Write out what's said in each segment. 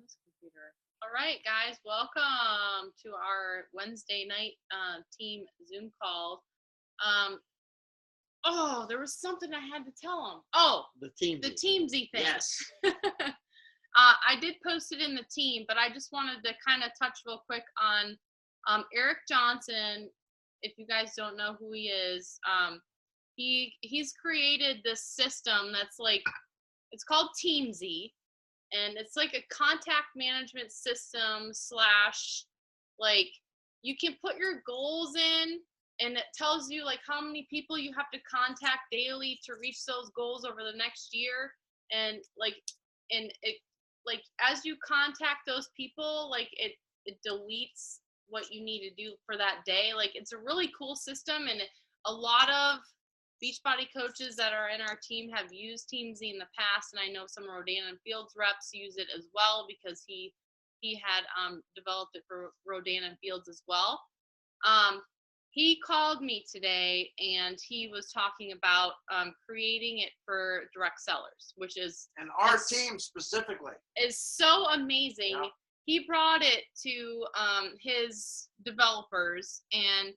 this computer. All right, guys, welcome to our Wednesday night team Zoom call. There was something I had to tell them. Oh, the Teamzy thing. Yes. I did post it in the team, but I just wanted to kind of touch real quick on Eric Johnson. If you guys don't know who he is, he's created this system that's like, it's called Teamzy, and it's like a contact management system / like you can put your goals in, and it tells you like how many people you have to contact daily to reach those goals over the next year, and it like as you contact those people, like it deletes what you need to do for that day. Like it's a really cool system, and a lot of Beachbody coaches that are in our team have used Teamzy in the past, and I know some Rodan and Fields reps use it as well because he had developed it for Rodan and Fields as well. He called me today, and he was talking about creating it for direct sellers, which is and our team specifically is so amazing. Yeah. He brought it to his developers, and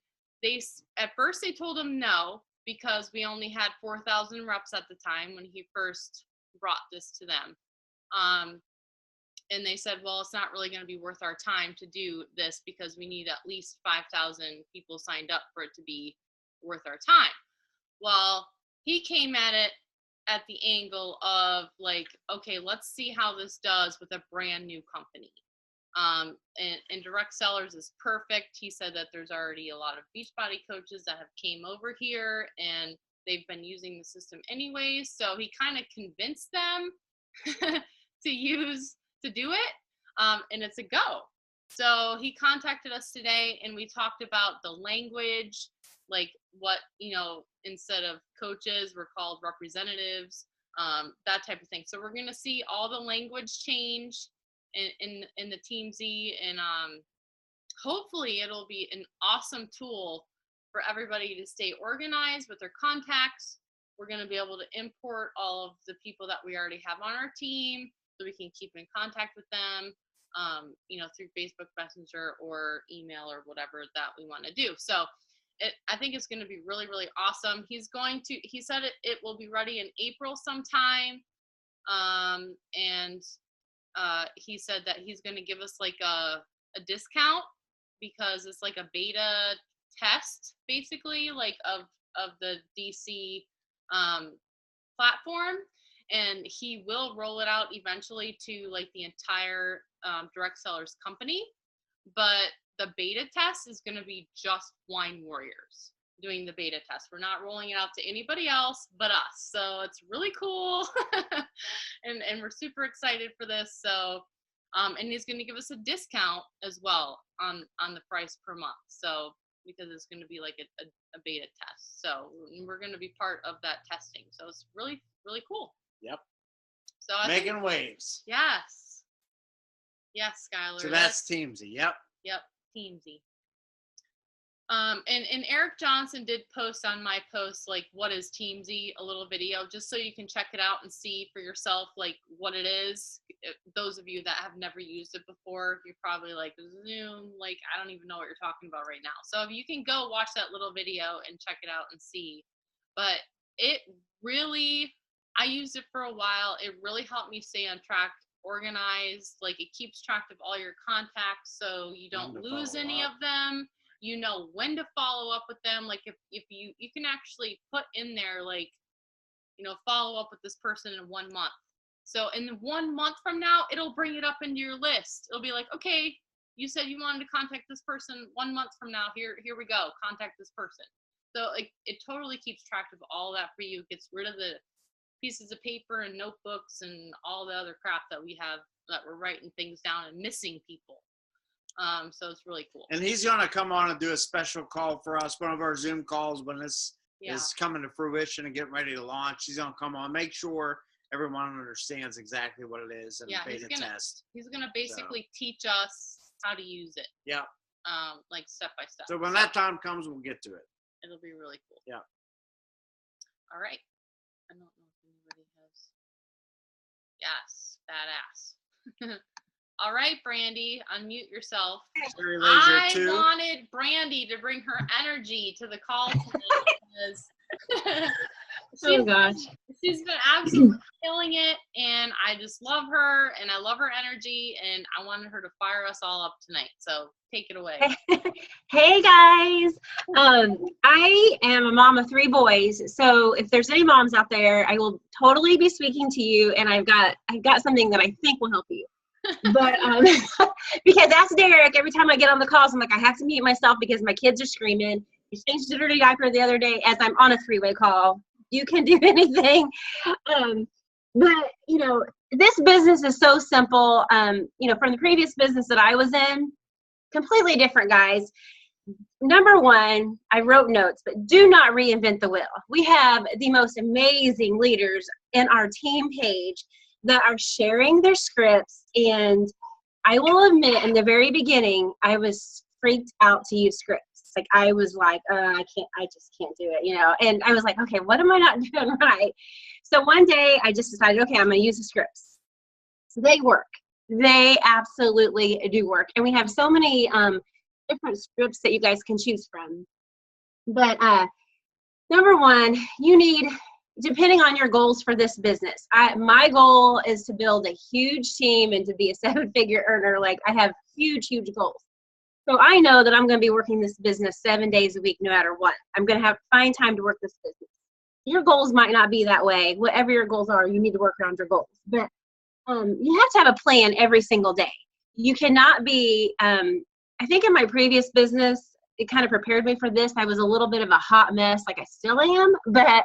at first they told him no, because we only had 4,000 reps at the time when he first brought this to them. And they said, well, it's not really going to be worth our time to do this because we need at least 5,000 people signed up for it to be worth our time. Well, he came at it at the angle of like, okay, let's see how this does with a brand new company. And direct sellers is perfect. He said that there's already a lot of Beachbody coaches that have came over here and they've been using the system anyways. So he kind of convinced them to do it. And it's a go. So he contacted us today, and we talked about the language, like what, instead of coaches, we're called representatives, that type of thing. So we're going to see all the language change in the Teamzy, and hopefully it'll be an awesome tool for everybody to stay organized with their contacts. We're going to be able to import all of the people that we already have on our team, so we can keep in contact with them, through Facebook Messenger or email or whatever that we want to do. So I think it's going to be really, really awesome. He said it will be ready in April sometime. And he said that he's going to give us like a discount because it's like a beta test, basically, like of the DC platform. And he will roll it out eventually to like the entire direct sellers company. But the beta test is going to be just Wine Warriors doing the beta test. We're not rolling it out to anybody else but us. So it's really cool. and we're super excited for this. So, and he's going to give us a discount as well on the price per month. So, because it's going to be like a beta test. So we're going to be part of that testing. So it's really, really cool. Yep. So making waves. Yes. Yes, Skylar. So that's Teamzy. Yep. Yep. Teamzy. And Eric Johnson did post on my post, like, what is Teamzy, a little video, just so you can check it out and see for yourself, like, what it is. Those of you that have never used it before, you're probably like, Zoom, like, I don't even know what you're talking about right now. So you can go watch that little video and check it out and see. But it really, I used it for a while. It really helped me stay on track, organized. Like, it keeps track of all your contacts so you don't lose any of them. You know when to follow up with them. Like if you can actually put in there, like, follow up with this person in 1 month. So in 1 month from now, it'll bring it up into your list. It'll be like, okay, you said you wanted to contact this person 1 month from now. Here we go. Contact this person. So like it totally keeps track of all that for you. It gets rid of the pieces of paper and notebooks and all the other crap that we have, that we're writing things down and missing people. So it's really cool. And he's going to come on and do a special call for us, one of our Zoom calls when this is coming to fruition and getting ready to launch. He's going to come on, make sure everyone understands exactly what it is and the beta test. He's going to basically teach us how to use it. Yeah. Like step by step. So when that time comes, we'll get to it. It'll be really cool. Yeah. All right. I don't know if anybody has. Yes. Badass. All right, Brandy, unmute yourself. I wanted Brandy to bring her energy to the call today because she's been absolutely killing it, and I just love her, and I love her energy, and I wanted her to fire us all up tonight. So take it away. Hey guys, I am a mom of 3 boys, so if there's any moms out there, I will totally be speaking to you, and I've got something that I think will help you. But because that's Derek, every time I get on the calls, I'm like, I have to mute myself because my kids are screaming. He changed the dirty diaper the other day as I'm on a 3-way call. You can do anything. But you know, this business is so simple. You know, from the previous business that I was in, completely different, guys. Number 1, I wrote notes, but do not reinvent the wheel. We have the most amazing leaders in our team page that are sharing their scripts, and I will admit in the very beginning I was freaked out to use scripts. Like I was like, I just can't do it, you know. And I was like, okay, what am I not doing right? So one day I just decided, okay, I'm gonna use the scripts. So they work. They absolutely do work, and we have so many different scripts that you guys can choose from. But number 1, you need, depending on your goals for this business, my goal is to build a huge team and to be a 7-figure earner. Like I have huge goals. So I know that I'm going to be working this business 7 days a week, no matter what. I'm going to find time to work this business. Your goals might not be that way. Whatever your goals are, you need to work around your goals. But you have to have a plan every single day. You cannot be, I think in my previous business, it kind of prepared me for this. I was a little bit of a hot mess, like I still am, but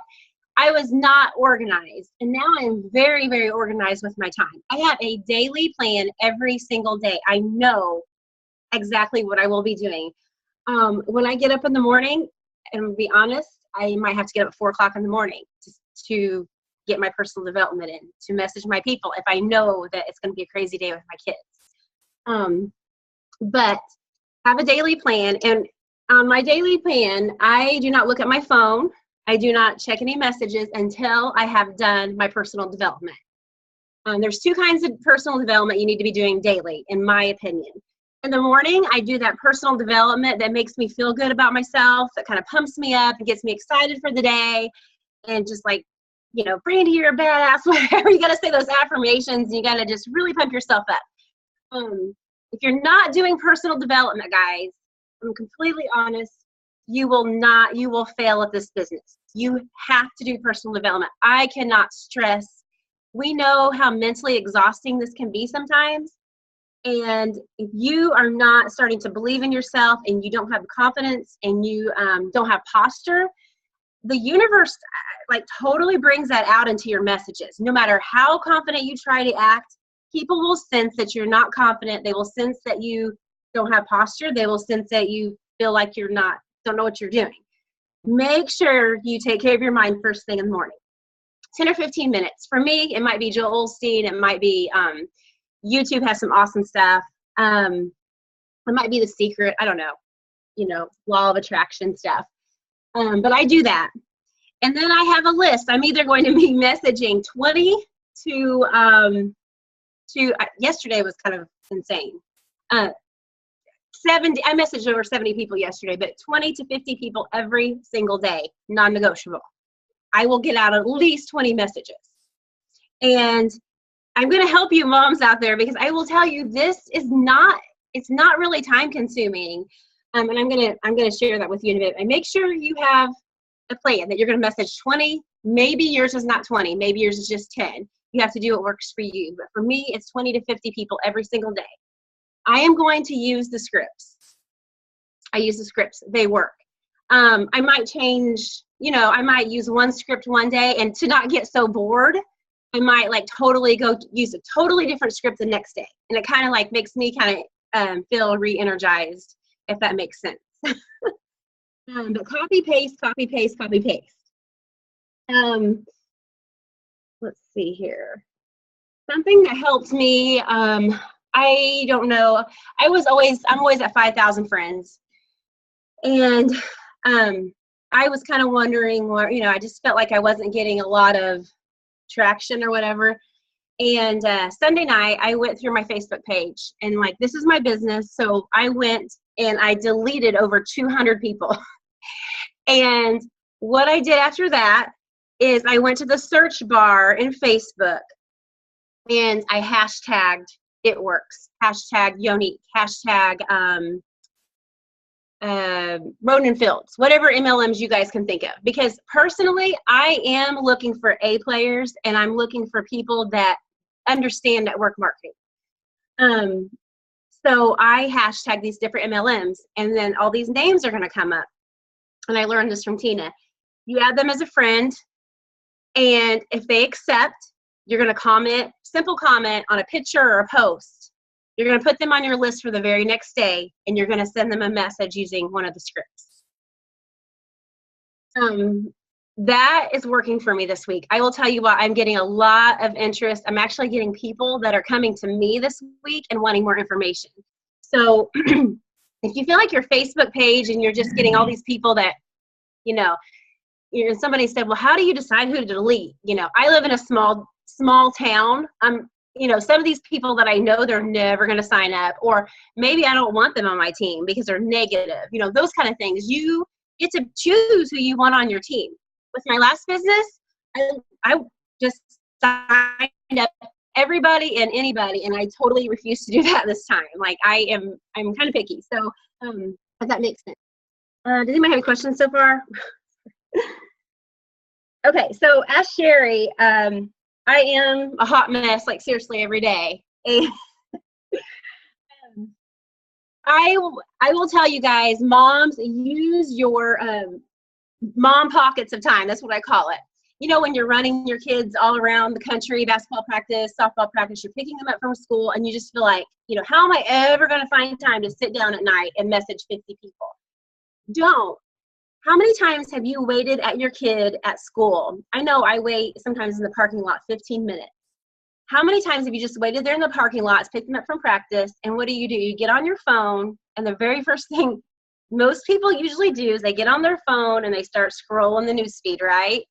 I was not organized. And now I'm very, very organized with my time. I have a daily plan every single day. I know exactly what I will be doing. When I get up in the morning, and to be honest, I might have to get up at 4 o'clock in the morning to get my personal development in, to message my people if I know that it's going to be a crazy day with my kids. But have a daily plan. And on my daily plan, I do not look at my phone. I do not check any messages until I have done my personal development. There's 2 kinds of personal development you need to be doing daily, in my opinion. In the morning, I do that personal development that makes me feel good about myself, that kind of pumps me up and gets me excited for the day, and just like, you know, Brandy, you're a badass, whatever. You got to say those affirmations, and you got to just really pump yourself up. If you're not doing personal development, guys, I'm completely honest, you will fail at this business. You have to do personal development. I cannot stress. We know how mentally exhausting this can be sometimes. And if you are not starting to believe in yourself, and you don't have confidence, and you don't have posture, the universe like totally brings that out into your messages. No matter how confident you try to act, people will sense that you're not confident. They will sense that you don't have posture. They will sense that you feel like don't know what you're doing. Make sure you take care of your mind first thing in the morning. 10 or 15 minutes. For me, it might be Joel Osteen. It might be YouTube has some awesome stuff. It might be The Secret. I don't know. You know, law of attraction stuff. But I do that. And then I have a list. I'm either going to be messaging 20 to yesterday was kind of insane. 70, I messaged over 70 people yesterday, but 20 to 50 people every single day, non-negotiable. I will get out at least 20 messages. And I'm going to help you moms out there, because I will tell you, it's not really time consuming. And I'm going to share that with you in a bit. And make sure you have a plan that you're going to message 20. Maybe yours is not 20. Maybe yours is just 10. You have to do what works for you. But for me, it's 20 to 50 people every single day. I am going to use the scripts. I use the scripts. They work. I might change, I might use one script one day, and to not get so bored, I might like totally go use a totally different script the next day. And it kind of like makes me kind of feel re-energized, if that makes sense. But copy, paste, copy, paste, copy, paste. Let's see here. Something that helped me, I don't know. I'm always at 5,000 friends. And I was kind of wondering where, I just felt like I wasn't getting a lot of traction or whatever. And Sunday night, I went through my Facebook page and like, this is my business. So I went and I deleted over 200 people. And what I did after that is I went to the search bar in Facebook and I hashtagged it works, hashtag Yonique, hashtag Roden Fields, whatever MLMs you guys can think of. Because personally, I am looking for A players and I'm looking for people that understand network marketing. So I hashtag these different MLMs and then all these names are going to come up. And I learned this from Tina. You add them as a friend, and if they accept, you're going to comment, simple comment on a picture or a post. You're going to put them on your list for the very next day, and you're going to send them a message using one of the scripts. That is working for me this week. I will tell you what, I'm getting a lot of interest. I'm actually getting people that are coming to me this week and wanting more information. So if you feel like your Facebook page and you're just getting all these people that, somebody said, well, how do you decide who to delete? I live in a small town. Some of these people that I know, they're never going to sign up, or maybe I don't want them on my team because they're negative, those kind of things. You get to choose who you want on your team. With my last business, I just signed up everybody and anybody, and I totally refuse to do that this time. Like I'm kind of picky. So does that make sense? Does anybody have any questions so far? Okay, so ask Sherry. I am a hot mess, like seriously, every day. And I will tell you guys, moms, use your mom pockets of time. That's what I call it. When you're running your kids all around the country, basketball practice, softball practice, you're picking them up from school, and you just feel like, how am I ever going to find time to sit down at night and message 50 people? Don't. How many times have you waited at your kid at school? I know I wait sometimes in the parking lot 15 minutes. How many times have you just waited there in the parking lots, picked them up from practice, and what do? You get on your phone, and the very first thing most people usually do is they get on their phone and they start scrolling the newsfeed, right?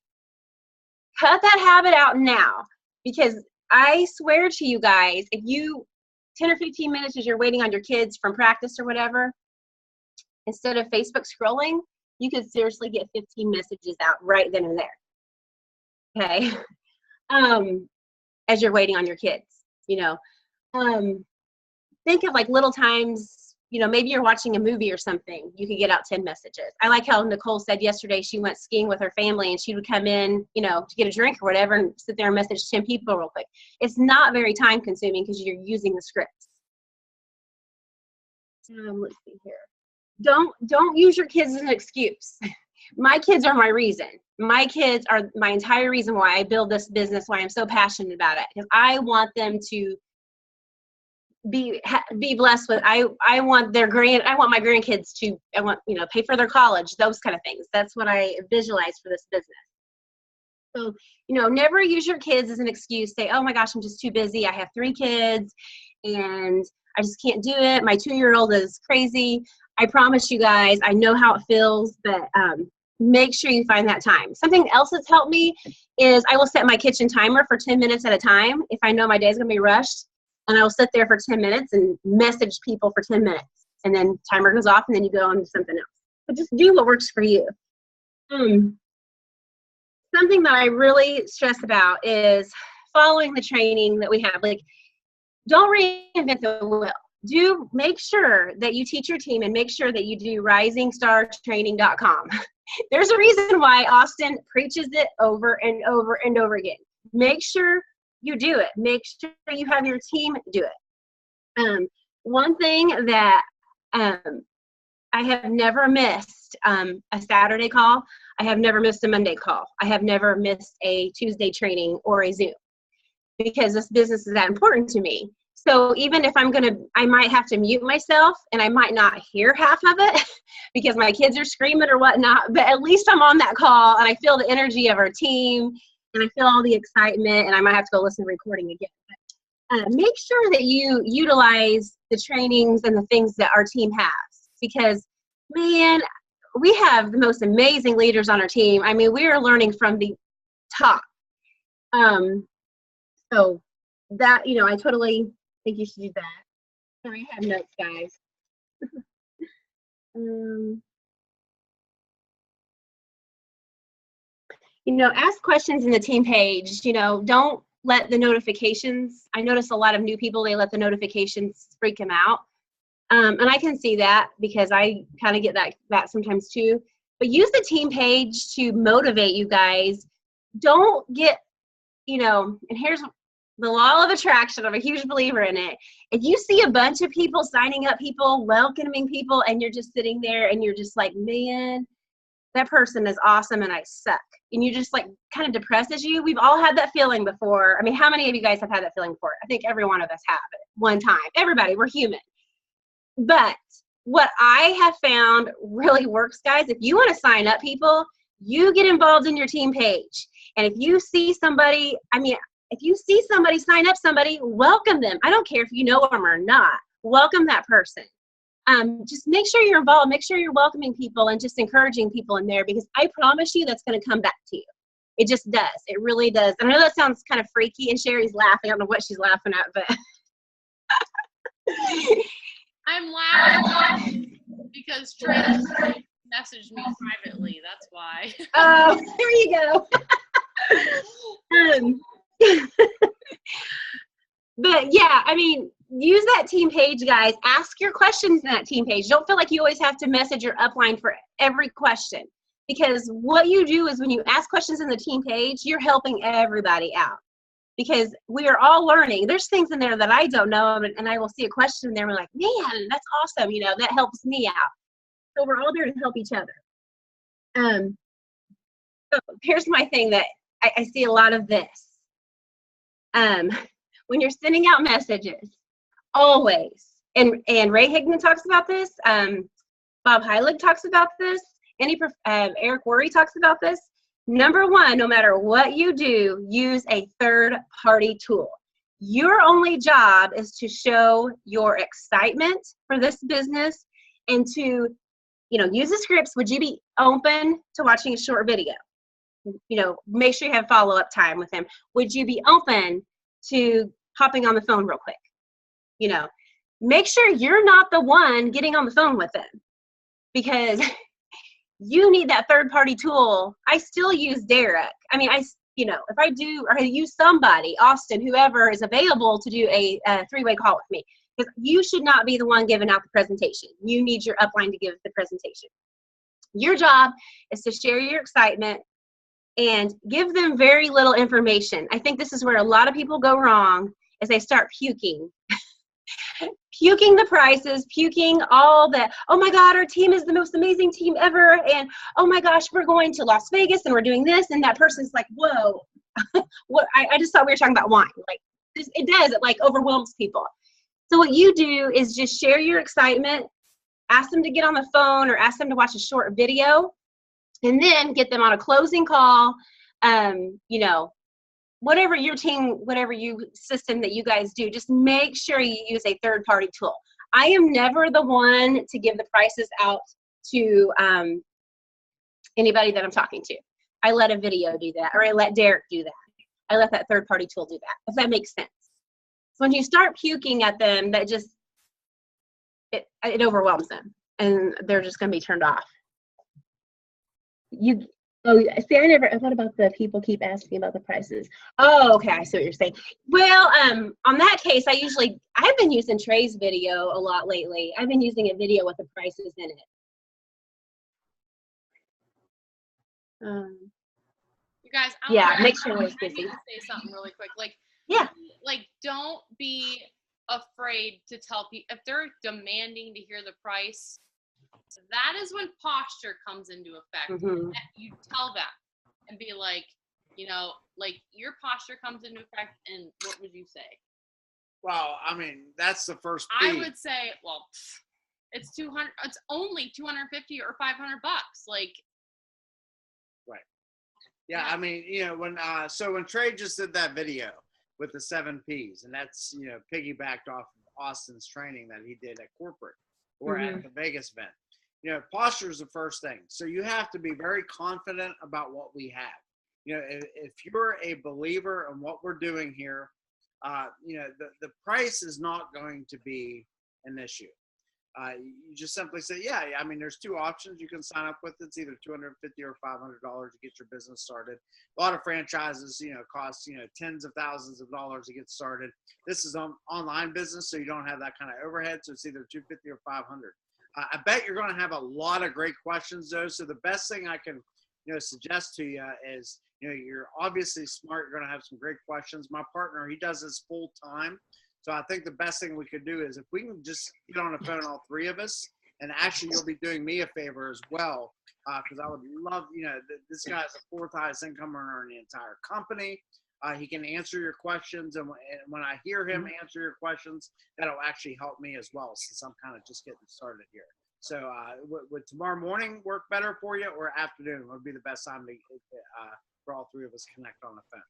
Cut that habit out now, because I swear to you guys, if you 10 or 15 minutes as you're waiting on your kids from practice or whatever, instead of Facebook scrolling, you could seriously get 15 messages out right then and there. Okay. As you're waiting on your kids, think of like little times, maybe you're watching a movie or something, you could get out 10 messages. I like how Nicole said yesterday she went skiing with her family and she would come in, to get a drink or whatever and sit there and message 10 people real quick. It's not very time consuming because you're using the scripts. Let's see here. Don't use your kids as an excuse. My kids are my reason. My kids are my entire reason why I build this business, why I'm so passionate about it. Because I want them to be blessed with, I want my grandkids to, pay for their college, those kind of things. That's what I visualize for this business. So, never use your kids as an excuse. Say, oh my gosh, I'm just too busy. I have 3 kids and I just can't do it. My 2-year-old is crazy. I promise you guys, I know how it feels, but make sure you find that time. Something else that's helped me is I will set my kitchen timer for 10 minutes at a time if I know my day is going to be rushed. And I will sit there for 10 minutes and message people for 10 minutes. And then timer goes off and then you go on to something else. But just do what works for you. Something that I really stress about is following the training that we have. Like, don't reinvent the wheel. Do make sure that you teach your team and make sure that you do risingstartraining.com. There's a reason why Austin preaches it over and over and over again. Make sure you do it. Make sure you have your team do it. One thing that I have never missed a Saturday call. I have never missed a Monday call. I have never missed a Tuesday training or a Zoom because this business is that important to me. So even if I might have to mute myself and I might not hear half of it because my kids are screaming or whatnot, but at least I'm on that call and I feel the energy of our team and I feel all the excitement and I might have to go listen to the recording again. But, make sure that you utilize the trainings and the things that our team has because, man, we have the most amazing leaders on our team. I mean, we are learning from the top. So that, I totally think you should do that. Sorry, I have notes, guys. Ask questions in the team page. Don't let the notifications. I notice a lot of new people, they let the notifications freak them out. And I can see that because I kind of get that sometimes too. But use the team page to motivate you guys. Don't get, and here's the law of attraction. I'm a huge believer in it. If you see a bunch of people signing up, people welcoming people, and you're just sitting there and you're just like, man, that person is awesome and I suck. And you just like kind of depresses you. We've all had that feeling before. I mean, how many of you guys have had that feeling before? I think every one of us have it one time. Everybody, we're human. But what I have found really works, guys, if you want to sign up people, you get involved in your team page. And if you see somebody, if you see somebody sign up somebody, welcome them. I don't care if you know them or not. Welcome that person. Just make sure you're involved. Make sure you're welcoming people and just encouraging people in there, because I promise you that's going to come back to you. It just does. It really does. And I know that sounds kind of freaky, and Sherry's laughing. I don't know what she's laughing at, but. I'm laughing because Trey messaged me privately. That's why. Oh, there you go. But yeah, use that team page, guys. Ask your questions in that team page. Don't feel like you always have to message your upline for every question, because what you do is when you ask questions in the team page, you're helping everybody out, because we are all learning. There's things in there that I don't know, and I will see a question in there and we're like, man, that's awesome. That helps me out. So we're all there to help each other. So here's my thing that I see a lot of this. When you're sending out messages, always, and Ray Higman talks about this, Bob Heilig talks about this, Eric Worre talks about this. Number one, no matter what you do, use a third-party tool. Your only job is to show your excitement for this business and to, use the scripts. Would you be open to watching a short video? Make sure you have follow-up time with them. Would you be open to hopping on the phone real quick? Make sure you're not the one getting on the phone with them, because you need that third-party tool. I still use Derek. If I do, or I use somebody, Austin, whoever is available to do a three-way call with me, because you should not be the one giving out the presentation. You need your upline to give the presentation. Your job is to share your excitement and give them very little information. I think this is where a lot of people go wrong, is they start puking. Puking the prices, puking all that, oh my God, our team is the most amazing team ever, and oh my gosh, we're going to Las Vegas and we're doing this, and that person's like, whoa, what? I just thought we were talking about wine. Like, it does, it like overwhelms people. So what you do is just share your excitement, ask them to get on the phone or ask them to watch a short video, and then get them on a closing call. Whatever your team, whatever system that you guys do, just make sure you use a third-party tool. I am never the one to give the prices out to anybody that I'm talking to. I let a video do that, or I let Derek do that. I let that third-party tool do that, if that makes sense. So when you start puking at them, that just, it overwhelms them, and they're just going to be turned off. Oh, see, I thought about the people keep asking about the prices. Oh, okay, I see what you're saying. Well, on that case, I've been using Trey's video a lot lately. I've been using a video with the prices in it. You guys, make sure it's busy. I need to say something really quick. Don't be afraid to tell people if they're demanding to hear the price. That is when posture comes into effect. Mm-hmm. You tell them and be like, your posture comes into effect, and what would you say? Well, that's the first I would say, it's 200. It's only 250 or $500. Like, right. Yeah. When Trey just did that video with the 7 Ps, and that's piggybacked off of Austin's training that he did at corporate or at the Vegas event. Posture is the first thing. So you have to be very confident about what we have. If you're a believer in what we're doing here, the price is not going to be an issue. You just simply say, yeah, I mean, there's two options you can sign up with. It's either $250 or $500 to get your business started. A lot of franchises, cost, tens of thousands of dollars to get started. This is an online business, so you don't have that kind of overhead. So it's either $250 or $500. I bet you're going to have a lot of great questions, though. So the best thing I can, suggest to you is, you're obviously smart. You're going to have some great questions. My partner, he does this full time. So I think the best thing we could do is if we can just get on the phone, all three of us, and actually you'll be doing me a favor as well, because I would love, this guy's the fourth highest income earner in the entire company. He can answer your questions, and when I hear him answer your questions, that'll actually help me as well, since I'm kind of just getting started here. So would tomorrow morning work better for you, or afternoon would be the best time to, for all three of us to connect on the phone?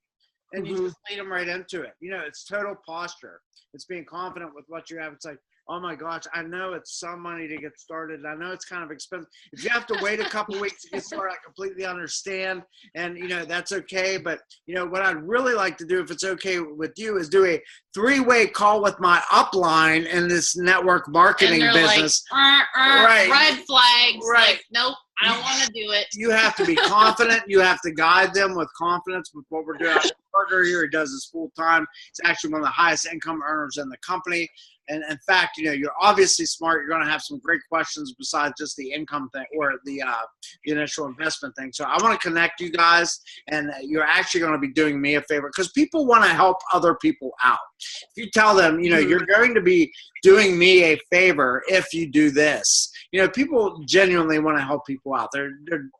And you just lead them right into it. It's total posture. It's being confident with what you have. It's like, oh my gosh, I know it's some money to get started. I know it's kind of expensive. If you have to wait a couple weeks to get started, I completely understand. And, that's okay. But, what I'd really like to do, if it's okay with you, is do a 3-way call with my upline in this network marketing business. Like, right. Red flags. Right. Like, nope, I don't want to do it. You have to be confident. You have to guide them with confidence with what we're doing. Our partner here, he does this full time. He's actually one of the highest income earners in the company. And in fact, you're obviously smart. You're going to have some great questions besides just the income thing or the initial investment thing. So I want to connect you guys, and you're actually going to be doing me a favor, because people want to help other people out. If you tell them, you're going to be doing me a favor if you do this, people genuinely want to help people out. They're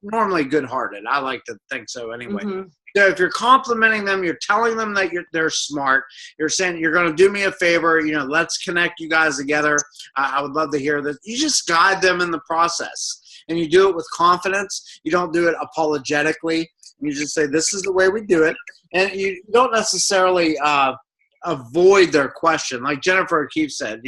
normally good-hearted. I like to think so anyway. So if you're complimenting them, you're telling them that they're smart. You're saying you're going to do me a favor. Let's connect you guys together. I would love to hear that. You just guide them in the process, and you do it with confidence. You don't do it apologetically. You just say, this is the way we do it. And you don't necessarily avoid their question. Like Jennifer O'Keefe said,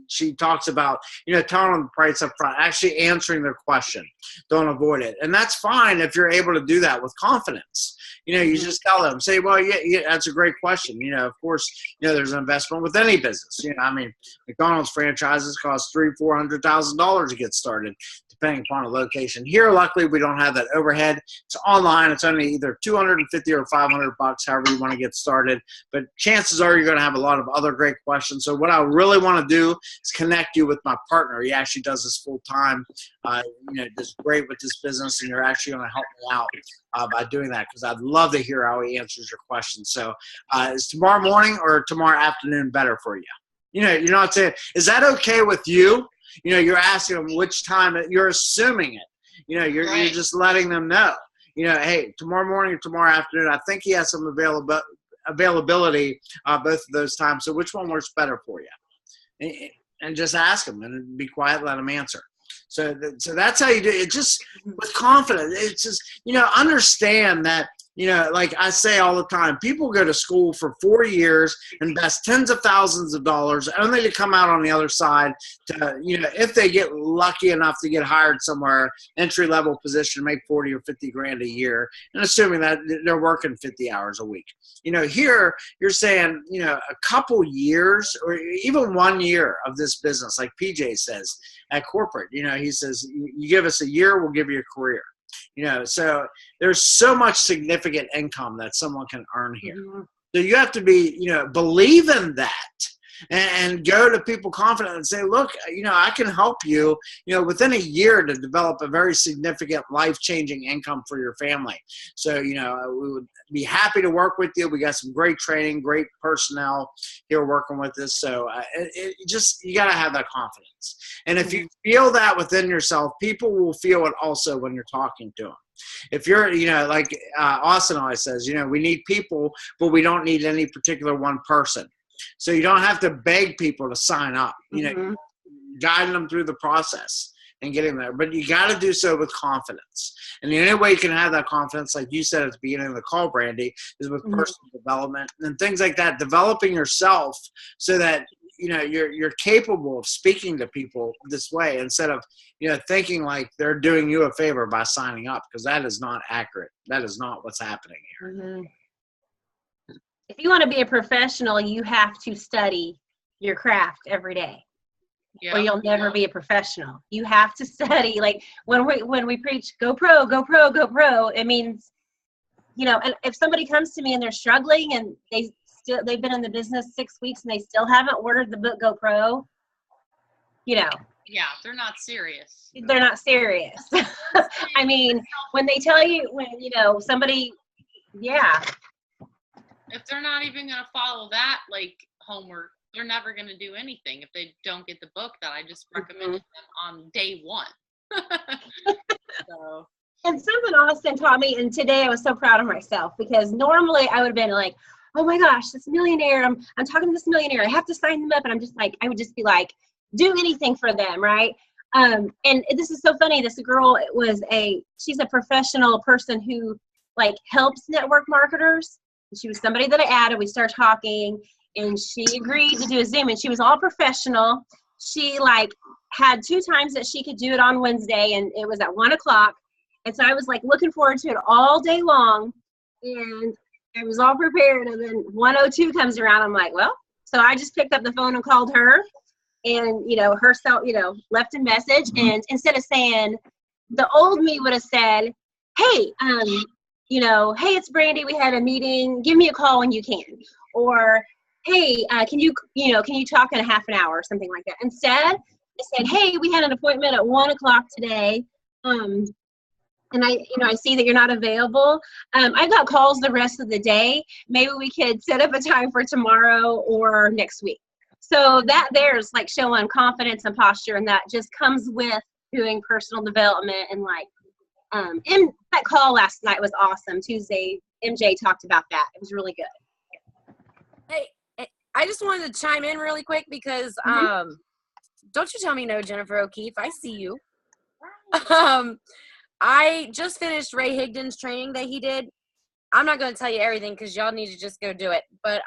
she talks about, telling them the price up front, actually answering their question. Don't avoid it. And that's fine if you're able to do that with confidence. You just tell them, say, well, yeah, that's a great question. Of course, there's an investment with any business. I mean, McDonald's franchises cost $300,000-$400,000 to get started, depending upon a location. Here, luckily, we don't have that overhead. It's online. It's only either $250 or $500, however you want to get started. But chances are you're going to have a lot of other great questions. So what I really want to do is connect you with my partner. He actually does this full time. Does great with this business, and you're actually going to help me out by doing that, because I'd love to hear how he answers your questions. So is tomorrow morning or tomorrow afternoon better for you? You're not saying, is that okay with you? You're asking them which time. You're assuming it. You're just letting them know. Hey, tomorrow morning or tomorrow afternoon, I think he has some availability both of those times. So which one works better for you? And just ask them and be quiet, let them answer. So that's how you do it. Just with confidence. It's just, understand that, like I say all the time, people go to school for 4 years, invest tens of thousands of dollars, only to come out on the other side to, if they get lucky enough to get hired somewhere, entry-level position, make 40 or 50 grand a year, and assuming that they're working 50 hours a week. Here you're saying, a couple years or even 1 year of this business, like PJ says at corporate, he says, you give us a year, we'll give you a career. So there's so much significant income that someone can earn here. So you have to be, believe in that and go to people confident and say, look, I can help you, within a year to develop a very significant life-changing income for your family. So, we would be happy to work with you. We got some great training, great personnel here working with us. So you got to have that confidence. And if you feel that within yourself, people will feel it also when you're talking to them. If you're, like Austin always says, we need people, but we don't need any particular one person. So you don't have to beg people to sign up, guiding them through the process and getting there. But you got to do so with confidence. And the only way you can have that confidence, like you said at the beginning of the call, Brandy, is with personal development and things like that, developing yourself so that, you're capable of speaking to people this way instead of, thinking like they're doing you a favor by signing up, because that is not accurate. That is not what's happening here. if you want to be a professional, you have to study your craft every day. Or you'll never be a professional. You have to study. Like when we preach, go pro, go pro, go pro, it means, you know, and if somebody comes to me and they're struggling and they've been in the business 6 weeks and they still haven't ordered the book Go Pro, you know. Yeah, they're not serious. They're not serious. I mean, when they tell you, when, you know, somebody, yeah. If they're not even going to follow that, like, homework, they're never going to do anything if they don't get the book that I just recommended them on day one. So. And something Austin taught me, and today I was so proud of myself, because normally I would have been like, oh my gosh, this millionaire, I'm talking to this millionaire, I have to sign them up, and I'm just like, I would just be like, do anything for them, right? And this is so funny. This girl she's a professional person who like helps network marketers. She was somebody that I added. We started talking, and she agreed to do a Zoom, and she was all professional. She like had 2 times that she could do it on Wednesday, and it was at 1:00. And so I was like looking forward to it all day long, and I was all prepared. And then 1:02 comes around. I'm like, well, so I just picked up the phone and called her, and, you know, herself, you know, left a message. And instead of saying, the old me would have said, hey, you know, hey, it's Brandy. We had a meeting. Give me a call when you can. Or, hey, can you talk in a half an hour or something like that. Instead, I said, hey, we had an appointment at 1:00 today. And I see that you're not available. I've got calls the rest of the day. Maybe we could set up a time for tomorrow or next week. So that there's like showing confidence and posture, and that just comes with doing personal development. And like, and that call last night was awesome. Tuesday, MJ talked about that. It was really good. Hey, I just wanted to chime in really quick because don't you tell me no, Jennifer O'Keefe. I see you. I just finished Ray Higdon's training that he did. I'm not going to tell you everything because y'all need to just go do it. But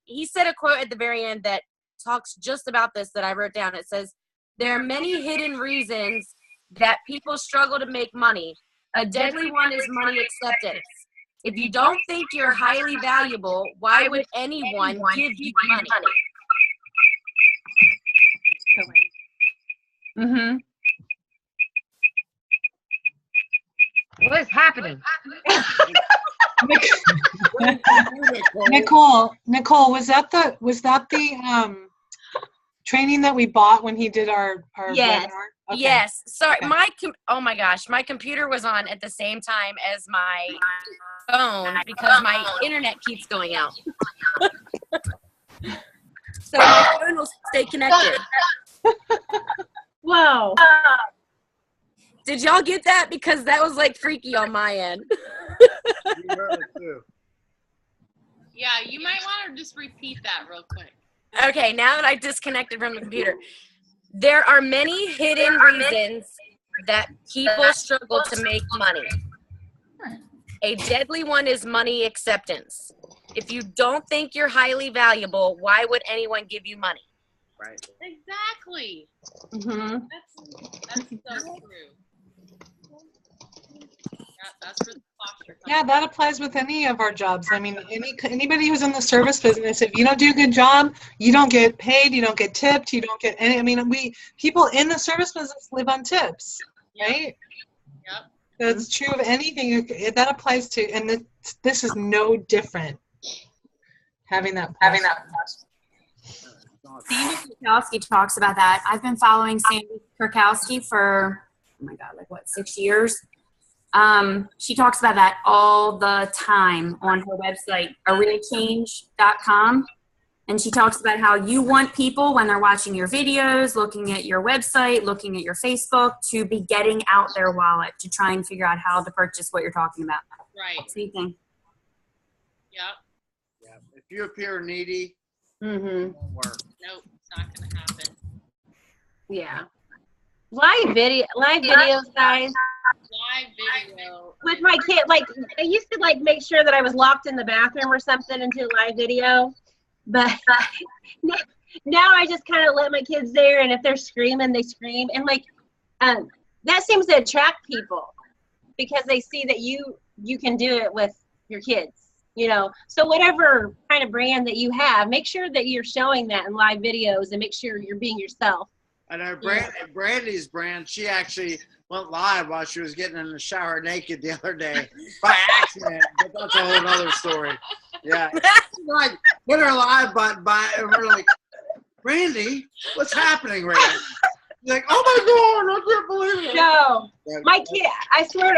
he said a quote at the very end that talks just about this that I wrote down. It says, there are many hidden reasons that people struggle to make money. A deadly one is money acceptance. If you don't think you're highly valuable, why would anyone give you money? Mm-hmm. What is happening? Nicole, was that the training that we bought when he did our yes. webinar? Okay. Yes. Sorry, oh my gosh, my computer was on at the same time as my phone because my internet keeps going out. So my phone will stay connected. Whoa. Did y'all get that? Because that was like freaky on my end. You heard it too. Yeah, you might want to just repeat that real quick. Okay, now that I disconnected from the computer, there are many hidden reasons that people struggle to make money. A deadly one is money acceptance. If you don't think you're highly valuable, why would anyone give you money? Right. Exactly. Mm-hmm. That's so true. That's for the posture. Yeah, that applies with any of our jobs. I mean, anybody who's in the service business, if you don't do a good job, you don't get paid, you don't get tipped, you don't get any. I mean, people in the service business live on tips, right? Yep. That's true of anything. That applies to, and this is no different. Having that. Sandy Kurkowski talks about that. I've been following Sandy Kurkowski for, 6 years. She talks about that all the time on her website, arealchange.com. And she talks about how you want people, when they're watching your videos, looking at your website, looking at your Facebook, to be getting out their wallet to try and figure out how to purchase what you're talking about. Right. Same thing. Yep. Yeah. If you appear needy, it won't work. Nope, it's not going to happen. Yeah. Live videos, guys. Live video. With my kid, like, I used to like make sure that I was locked in the bathroom or something and do live video, but now I just kind of let my kids there, and if they're screaming, they scream, and like that seems to attract people because they see that you can do it with your kids, So whatever kind of brand that you have, make sure that you're showing that in live videos and make sure you're being yourself. I know Brandy's brand, she actually went live while she was getting in the shower naked the other day by accident, but that's a whole other story. Yeah. Like, hit her live button and we're like, Brandy, what's happening right now? She's like, oh my God, I can't believe it. No, my kid, I swear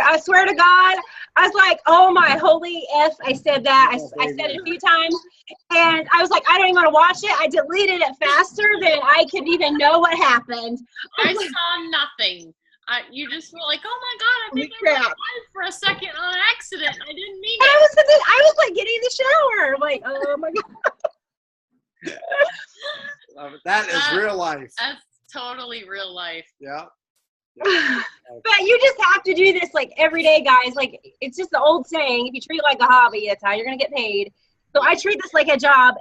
to God, I was like, oh my holy F, I said that. I said it a few times, and I was like, I don't even want to watch it. I deleted it faster than I could even know what happened. I saw nothing. You just were like, oh my God, I think I went live for a second on accident. I didn't mean it. I was like getting in the shower, like, oh my God. That is real life. That's totally real life. Yeah. But you just have to do this like every day, guys. Like, it's just the old saying, if you treat it like a hobby, that's how you're gonna get paid. So I treat this like a job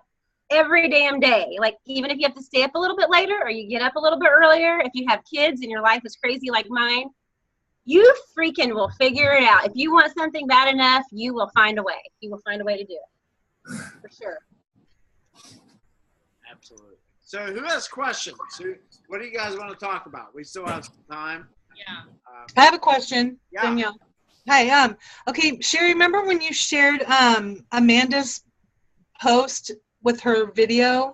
every damn day. Like, even if you have to stay up a little bit later or you get up a little bit earlier, if you have kids and your life is crazy like mine, you freaking will figure it out. If you want something bad enough, you will find a way. You will find a way to do it. For sure. Absolutely. So who has questions? What do you guys want to talk about? We still have some time. Yeah. I have a question, Yeah. Danielle. Hi. Okay, Sherry, remember when you shared Amanda's post with her video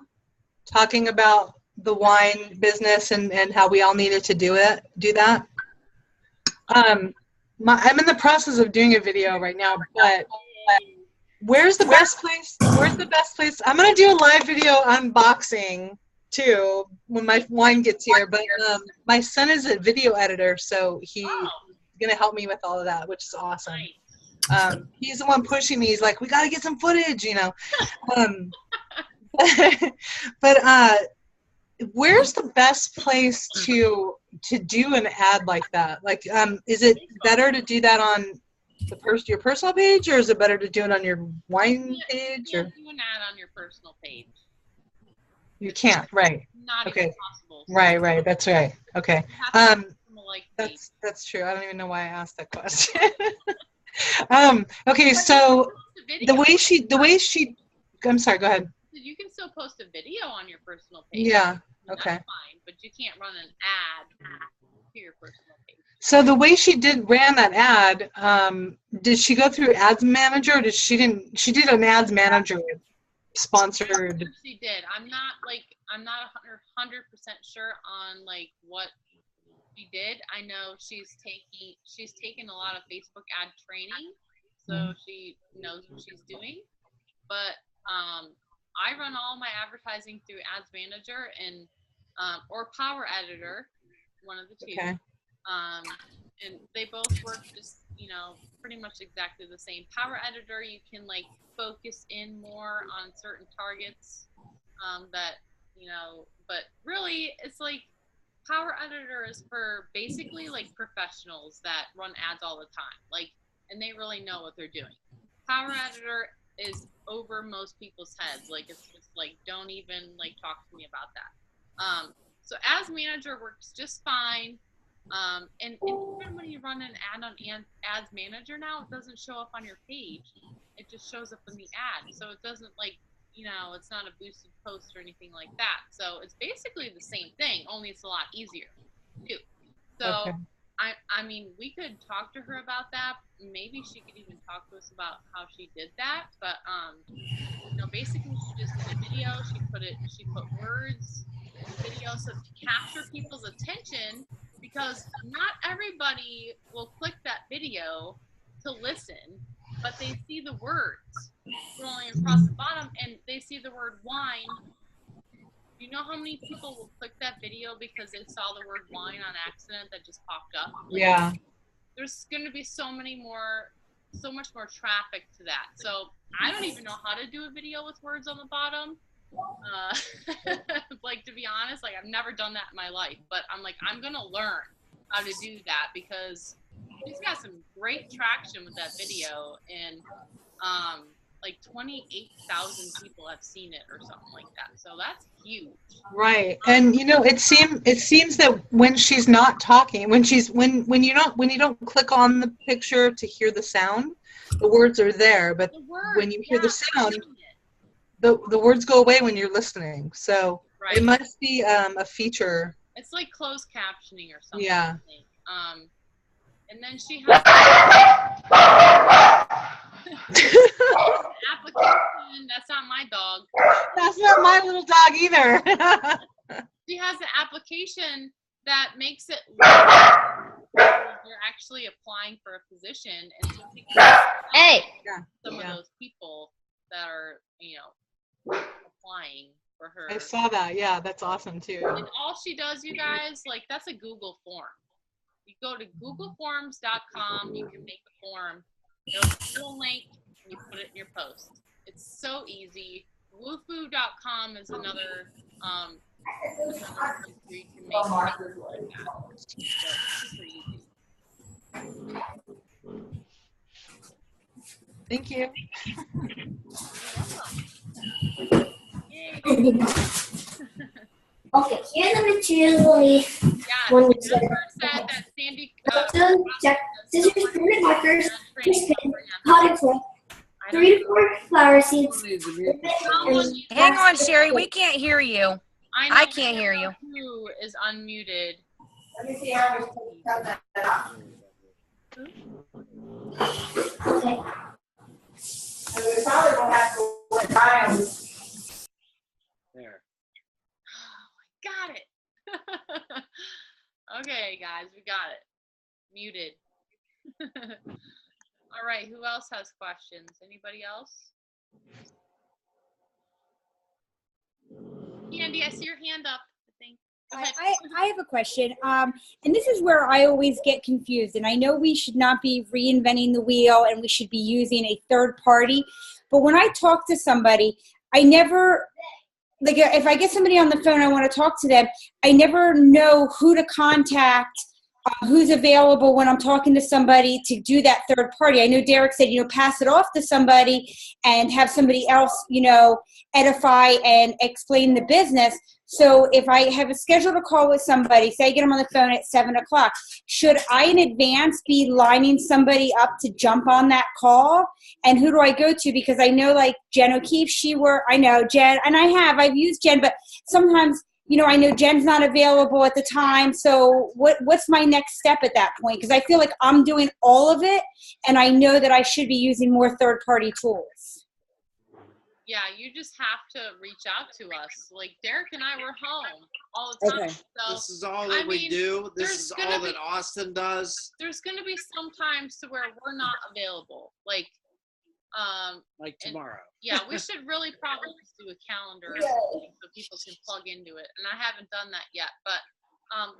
talking about the wine business and how we all needed to do that? I'm in the process of doing a video right now, but where's the best place? I'm gonna do a live video unboxing too when my wine gets here, but my son is a video editor, so he's gonna help me with all of that, which is awesome. He's the one pushing me. He's like, we gotta get some footage, but where's the best place to do an ad like that? Like, is it better to do that on your personal page, or is it better to do it on your wine page? You can't do an ad on your personal page. You can't, right? Not Okay. even possible. Right. That's right. Okay. That's true. I don't even know why I asked that question. Okay, so the way she, I'm sorry. Go ahead. You can still post a video on your personal page. Yeah. That's Okay. fine, but you can't run an ad to your personal page. So the way she ran that ad, did she go through Ads Manager? Or she did an Ads Manager sponsored. She did. I'm not 100% sure on like what she did. I know she's taken a lot of Facebook ad training, so she knows what she's doing. But I run all my advertising through Ads Manager and or Power Editor, one of the two. Okay. And they both work just, pretty much exactly the same. Power Editor, you can like focus in more on certain targets but really it's like Power Editor is for basically like professionals that run ads all the time, like, and they really know what they're doing. Power Editor is over most people's heads. Like, it's just like, don't even like talk to me about that. So Ads Manager works just fine. And even when you run an ad on Ads Manager now, it doesn't show up on your page. It just shows up in the ad. So it doesn't like, it's not a boosted post or anything like that. So it's basically the same thing, only it's a lot easier to do. So Okay. I mean, we could talk to her about that. Maybe she could even talk to us about how she did that. But basically she just did a video. She put words in the video so to capture people's attention, because not everybody will click that video to listen, but they see the words scrolling across the bottom and they see the word wine. You know how many people will click that video because they saw the word wine on accident that just popped up? Yeah. There's going to be so much more traffic to that. So I don't even know how to do a video with words on the bottom. Like, to be honest, like, I've never done that in my life, but I'm like, I'm going to learn how to do that because she's got some great traction with that video. And, like 28,000 people have seen it or something like that. So that's huge. Right. And it seems that when she's not talking, when you don't click on the picture to hear the sound, the words are there, but when you hear the sound, the words go away when you're listening. So it must be a feature. It's like closed captioning or something. Yeah. And then she has application. That's not my dog. That's not my little dog either. She has an application that makes it look like you're actually applying for a position, and so she can some of those people that are applying for her. I saw that. Yeah, that's awesome too. And all she does, you guys, like, that's a Google form. You go to googleforms.com, you can make a form, there's a little link, and you put it in your post. It's so easy. Woofu.com is another place where you can make things like that. So, super easy. Thank you. Okay, here are the materials when we said that Sandy check scissors, permanent markers, fish pin, potted clay, 3 to 4 flower seeds. Hang on, Sherry, we can't hear you. I can't hear you. Who is unmuted? Let me see how we cut that off. Okay. And we probably will have to wait time. There. Got it. Okay, guys, we got it. Muted. All right, who else has questions? Anybody else? Candy, I see your hand up, I think. I have a question. And this is where I always get confused. And I know we should not be reinventing the wheel and we should be using a third party. But when I talk to somebody, I never, like, if I get somebody on the phone, I want to talk to them, I never know who to contact, who's available when I'm talking to somebody to do that third party. I know Derek said, pass it off to somebody and have somebody else, edify and explain the business. So if I have a scheduled a call with somebody, say I get them on the phone at 7 o'clock, should I in advance be lining somebody up to jump on that call? And who do I go to? Because I know like Jen O'Keefe, I know Jen, and I've used Jen, but sometimes, I know Jen's not available at the time. So what's my next step at that point? Because I feel like I'm doing all of it and I know that I should be using more third-party tools. Yeah, you just have to reach out to us. Like Derek and I were home all the time. Okay. So this is all that we do. This is all that Austin does. There's going to be some times to where we're not available. Like tomorrow. Yeah, we should really probably just do a calendar so people can plug into it. And I haven't done that yet, but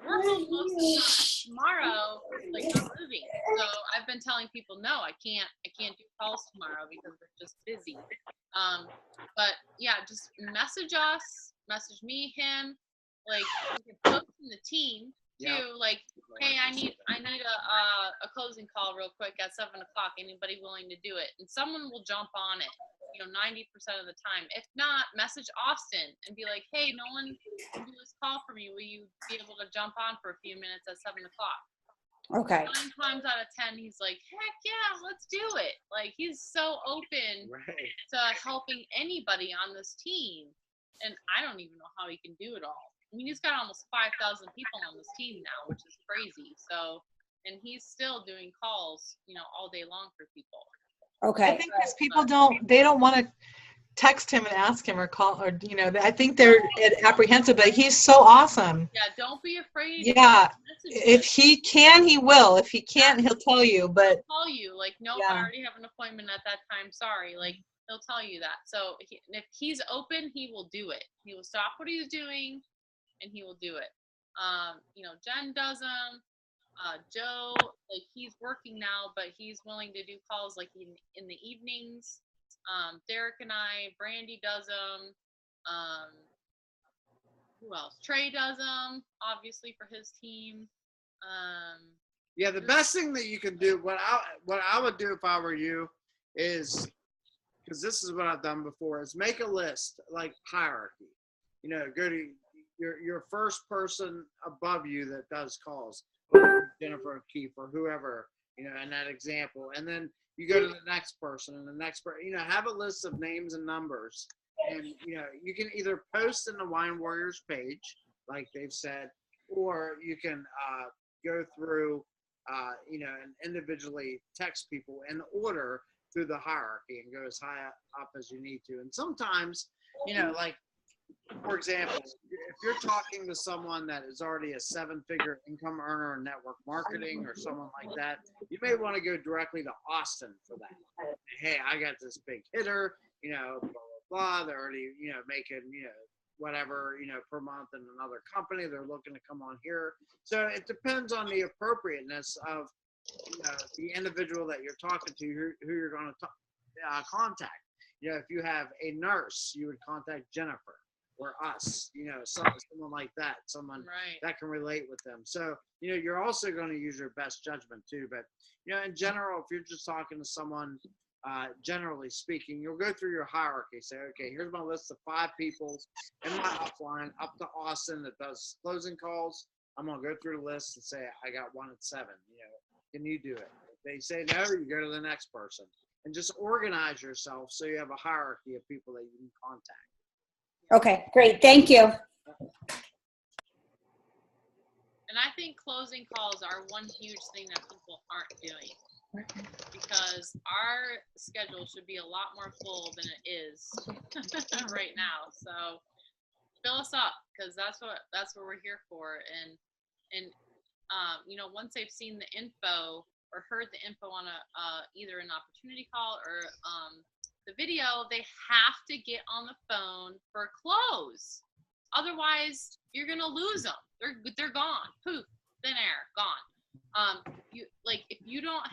we're home most of the time. Tomorrow, like, we're moving. So I've been telling people, no, I can't do calls tomorrow because we're just busy. But yeah, just message us, message me, him, like, we can post in the team too, like, hey, I need a closing call real quick at 7 o'clock. Anybody willing to do it? And someone will jump on it, 90% of the time. If not, message Austin and be like, hey, no one can do this call for me. Will you be able to jump on for a few minutes at 7 o'clock? Okay. 9 times out of 10, he's like, heck yeah, let's do it. Like, he's so open to helping anybody on this team. And I don't even know how he can do it all. I mean, he's got almost 5,000 people on this team now, which is crazy. So, and he's still doing calls, all day long for people. Okay. I think because people don't want to text him and ask him or call, or, I think they're apprehensive, but he's so awesome. Yeah, don't be afraid. Yeah. If he can, he will. If he can't, he'll tell you, but. He'll tell you, like, no, I already have an appointment at that time. Sorry. Like, he'll tell you that. So if he's open, he will do it. He will stop what he's doing and he will do it. Jen does them. Joe, like, he's working now, but he's willing to do calls like in the evenings. Derek and I, Brandy does them. Who else? Trey does them, obviously, for his team. The best thing that you can do, what I would do if I were you, is because this is what I've done before, is make a list, like hierarchy. Go to your first person above you that does calls, Jennifer O'Keefe or whoever, in that example. And then you go to the next person and the next person, have a list of names and numbers. And, you can either post in the Wine Warriors page, like they've said, or you can go through, and individually text people in order through the hierarchy and go as high up as you need to. And sometimes, like, for example, if you're talking to someone that is already a 7-figure income earner in network marketing or someone like that, you may want to go directly to Austin for that. Hey, I got this big hitter, blah, blah, blah. They're already, making, whatever, per month in another company. They're looking to come on here. So it depends on the appropriateness of the individual that you're talking to, who you're going to contact. If you have a nurse, you would contact Jennifer or us, someone like that, someone that can relate with them. So, you're also going to use your best judgment too. But, in general, if you're just talking to someone, generally speaking, you'll go through your hierarchy. Say, okay, here's my list of 5 people in my upline up to Austin that does closing calls. I'm going to go through the list and say, I got 1 at 7. Can you do it? If they say no, you go to the next person. And just organize yourself so you have a hierarchy of people that you can contact. Okay, great. Thank you. And I think closing calls are one huge thing that people aren't doing, because our schedule should be a lot more full than it is right now. So fill us up, because that's what we're here for. And once they've seen the info or heard the info on either an opportunity call or the video, they have to get on the phone for a close. Otherwise, you're gonna lose them. They're gone. Poof, thin air, gone. If you don't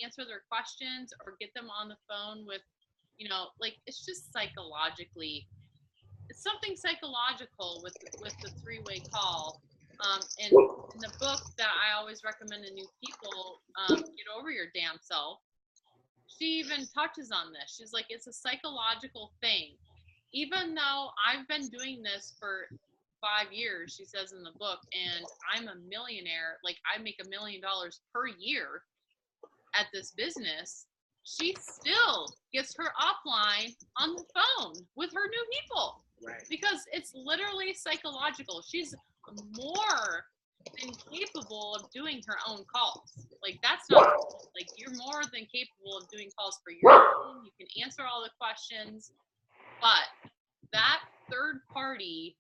answer their questions or get them on the phone with, it's just psychologically, it's something psychological with the 3-way call. And in the book that I always recommend to new people, Get Over Your Damn Self, she even touches on this. She's like, it's a psychological thing. Even though I've been doing this for 5 years, she says in the book, and I'm a millionaire, like I make $1 million per year at this business, she still gets her upline on the phone with her new people. Right. Because it's literally psychological. She's more than capable of doing her own calls. Like, that's not, like, you're more than capable of doing calls for your own. You can answer all the questions, but that third party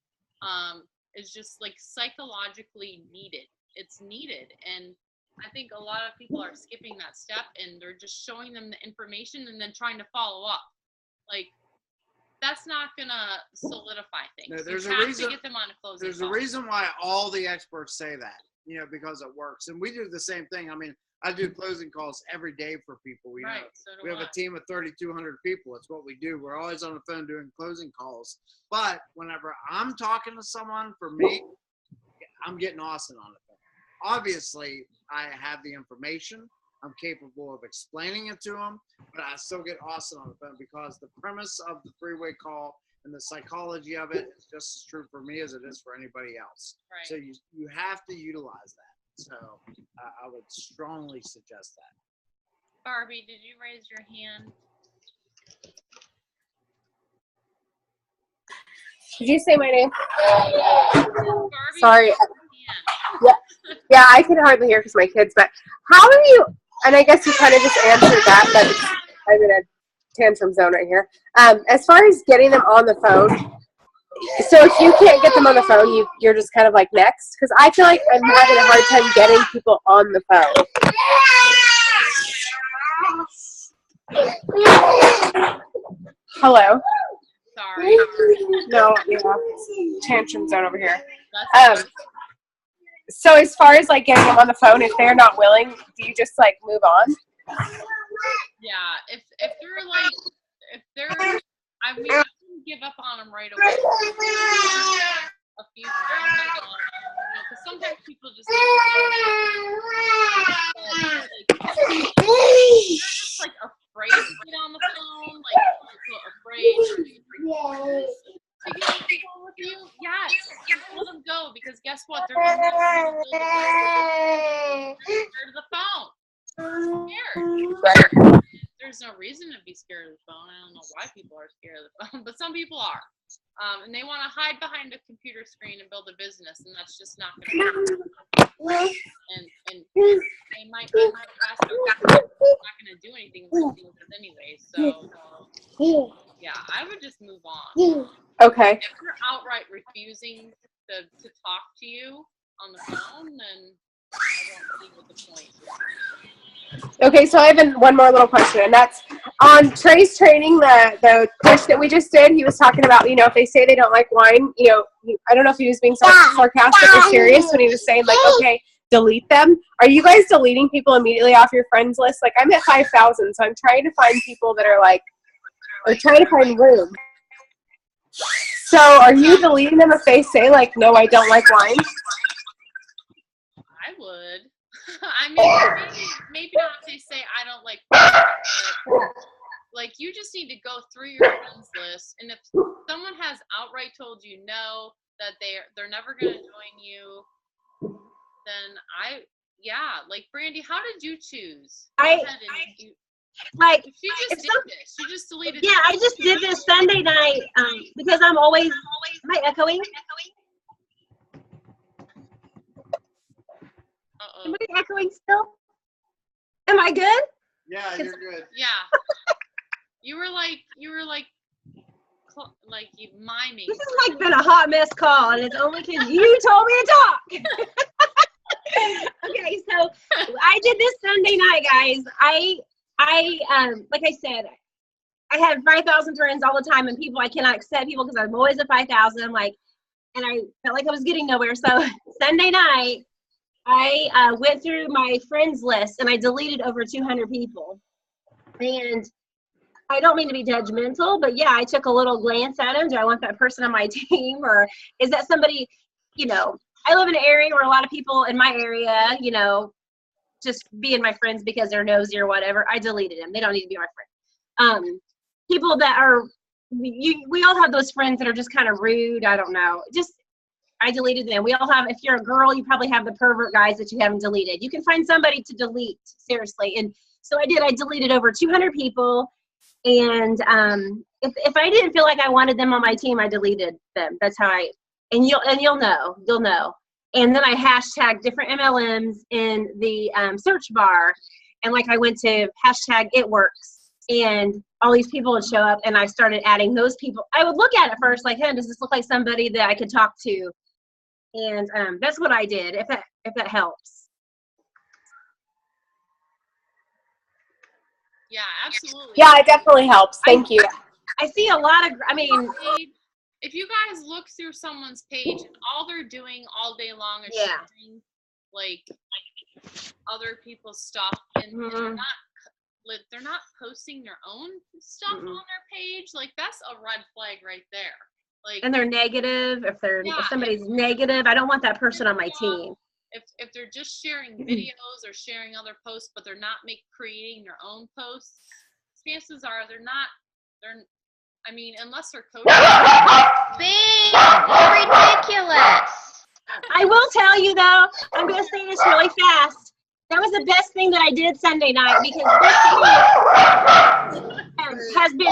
is just like psychologically needed. It's needed. And I think a lot of people are skipping that step, and they're just showing them the information and then trying to follow up. Like, that's not gonna solidify things. No, there's a reason to get them on a closing There's call. a reason why all the experts say that, because it works. And we do the same thing. I mean, I do closing calls every day for people. We have a team of 3,200 people. It's what we do. We're always on the phone doing closing calls. But whenever I'm talking to someone, for me, I'm getting Austin on the phone. Obviously, I have the information. I'm capable of explaining it to them, but I still get Austin on the phone, because the premise of the 3-way call and the psychology of it is just as true for me as it is for anybody else. Right. So you have to utilize that. So I would strongly suggest that. Barbie, did you raise your hand? Did you say my name? Barbie, sorry. Yeah, I can hardly hear because my kids. But how are you? And I guess you kind of just answered that, but I'm in a tantrum zone right here. As far as getting them on the phone, so if you can't get them on the phone, you're just kind of like next? Because I feel like I'm having a hard time getting people on the phone. Hello? Sorry. No, tantrum zone over here. So as far as like getting them on the phone, if they're not willing, do you just like move on? Yeah, if they're I mean, I wouldn't give up on them right away. A few times, because sometimes people just like afraid to get on the phone. Like, they're going to have to scared of the phone. Scared. There's no reason to be scared of the phone. I don't know why people are scared of the phone, but some people are. And they want to hide behind a computer screen and build a business, and that's just not going to happen. And they might pass it off. They're not going to do anything with it anyway. So, yeah, I would just move on. Okay. If you're outright refusing to talk to you on the phone, then I don't see what the point is. Okay, so I have one more little question, and that's on Trey's training, the push that we just did. He was talking about, if they say they don't like wine, I don't know if he was being sarcastic or serious when he was saying, like, okay, delete them. Are you guys deleting people immediately off your friends list? Like, I'm at 5,000, so I'm trying to find people that are like, or trying to find room. So are you deleting them if they say, like, no, I don't like wine? I would. I mean, maybe not if they say I don't like wine, like, you just need to go through your friends list, and if someone has outright told you no, that they're never going to join you, then like, Brandy, how did you choose? She just did this. She just deleted. Yeah, I just did this Sunday night because I'm always. Am I echoing? Am I echoing still? Am I good? Yeah, you're good. Yeah. You were like you miming. This has like been a hot mess call, and it's only because you told me to talk. Okay, so I did this Sunday night, guys. I like I said, I had 5,000 friends all the time, and people I cannot accept people because I'm always at 5,000. I'm like, and I felt like I was getting nowhere. So Sunday night, I went through my friends list and I deleted over 200 people. And I don't mean to be judgmental, but yeah, I took a little glance at them. Do I want that person on my team, or is that somebody? I live in an area where a lot of people in my area, just being my friends because they're nosy or whatever. I deleted them. They don't need to be my friend. People that are, we all have those friends that are just kind of rude. I don't know. I deleted them. We all have, if you're a girl, you probably have the pervert guys that you haven't deleted. You can find somebody to delete, seriously. And so I deleted over 200 people. And if I didn't feel like I wanted them on my team, I deleted them. That's how and you'll know. And then I hashtagged different MLMs in the search bar. And like I went to hashtag it works, and all these people would show up, and I started adding those people. I would look at it first, like, hey, does this look like somebody that I could talk to? And that's what I did, if that helps. Yeah, absolutely. Yeah, it definitely helps. Thank you. I see a lot of, if you guys look through someone's page and all they're doing all day long is sharing, like other people's stuff, and they're not posting their own stuff on their page, like, that's a red flag right there. Like, and they're negative. If somebody's negative, I don't want that person on my team. If they're just sharing videos or sharing other posts, but they're not creating their own posts, chances are unless they're coaching. Ridiculous. I will tell you though, I'm going to say this really fast. That was the best thing that I did Sunday night, because this has been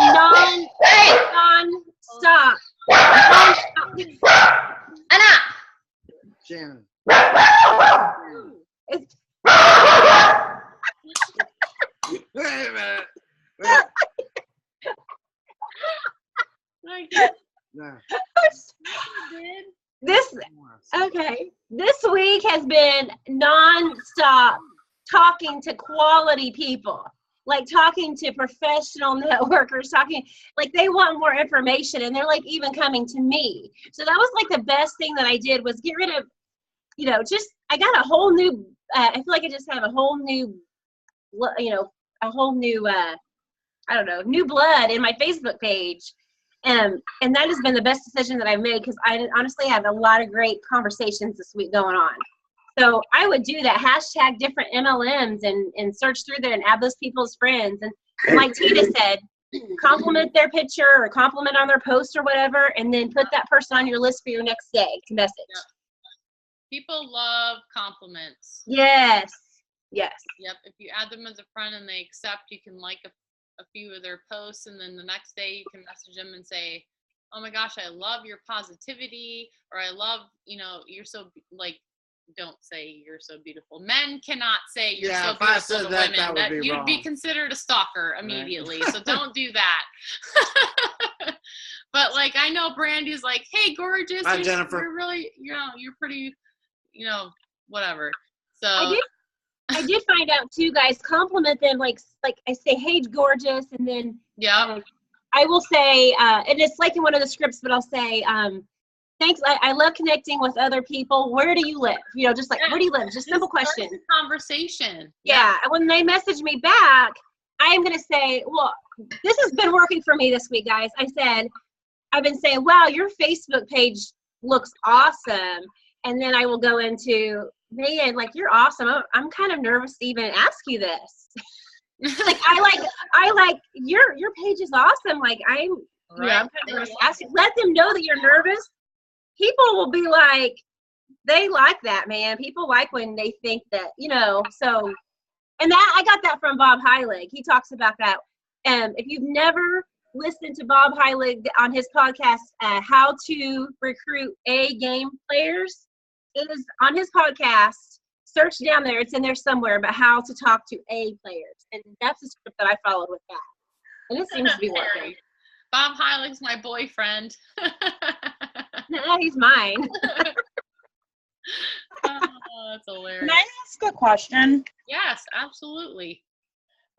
non-stop. Enough. Shannon. Wait a minute. No. This week has been non-stop talking to quality people, like talking to professional networkers, like they want more information, and they're like even coming to me. So that was like the best thing that I did, was get rid of, I got a whole new, I feel like I just have a whole new, new blood in my Facebook page. And that has been the best decision that I've made, because I honestly have a lot of great conversations this week going on. So I would do that, hashtag different MLMs and search through there and add those people as friends. And like Tina said, compliment their picture or compliment on their post or whatever, and then put that person on your list for your next day to message. People love compliments. Yes. Yes. Yep. If you add them as a friend and they accept, you can like a few of their posts, and then the next day you can message them and say, oh my gosh, I love your positivity, or I love, you're so, like, don't say you're so beautiful. Men cannot say you're so beautiful to women. That would be you'd be considered a stalker immediately. Right. So don't do that. But like, I know Brandy's like, hey, gorgeous. Hi, Jennifer. You're really, you're pretty, whatever. So I did find out too, guys. Compliment them, like I say, hey, gorgeous, and then I will say, and it's like in one of the scripts, but I'll say, thanks. I love connecting with other people. Where do you live? Just like, where do you live? Just simple question. Conversation. Yeah. And when they message me back, I'm gonna say, well, this has been working for me this week, guys. I've been saying, wow, your Facebook page looks awesome. And then I will go into, man, like, you're awesome. I'm kind of nervous to even ask you this. Like, I like your page is awesome. Like, I'm kind of nervous to ask you. Let them know that you're nervous. People will be like, they like that, man. People like when they think that, so, and that, I got that from Bob Heilig. He talks about that. If you've never listened to Bob Heilig on his podcast, How to Recruit A-Game Players, it is on his podcast. Search down there. It's in there somewhere about how to talk to A players. And that's the script that I followed with that. And it seems to be working. Bob Heilig's my boyfriend. No, he's mine. Oh, that's hilarious. Can I ask a question? Yes, absolutely.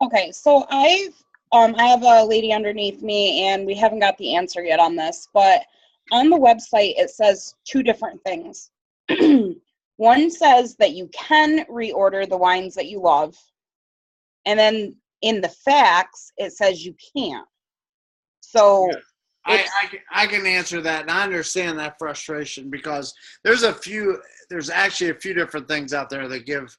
Okay, so I have a lady underneath me, and we haven't got the answer yet on this, but on the website it says two different things. One says that you can reorder the wines that you love, and then in the facts it says you can't. So I can answer that, and I understand that frustration because there's actually a few different things out there that give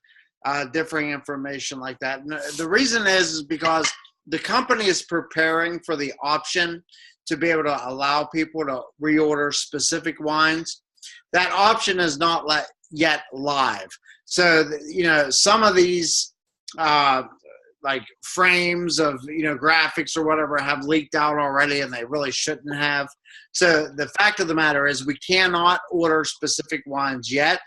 differing information like that. And the reason is because the company is preparing for the option to be able to allow people to reorder specific wines. That option is not yet live. So, some of these like frames of, graphics or whatever have leaked out already, and they really shouldn't have. So the fact of the matter is we cannot order specific wines yet.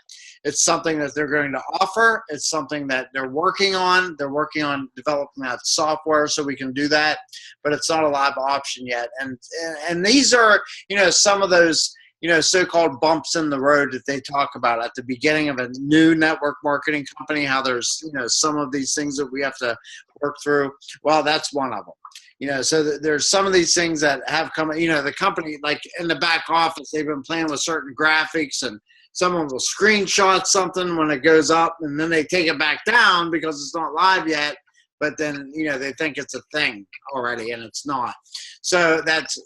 It's something that they're going to offer. It's something that they're working on. They're working on developing that software so we can do that, but it's not a live option yet. And these are, some of those, so-called bumps in the road that they talk about at the beginning of a new network marketing company, how there's, some of these things that we have to work through. Well, that's one of them. So there's some of these things that have come, the company, like in the back office, they've been playing with certain graphics, and someone will screenshot something when it goes up, and then they take it back down because it's not live yet. But then, they think it's a thing already, and it's not. So that's,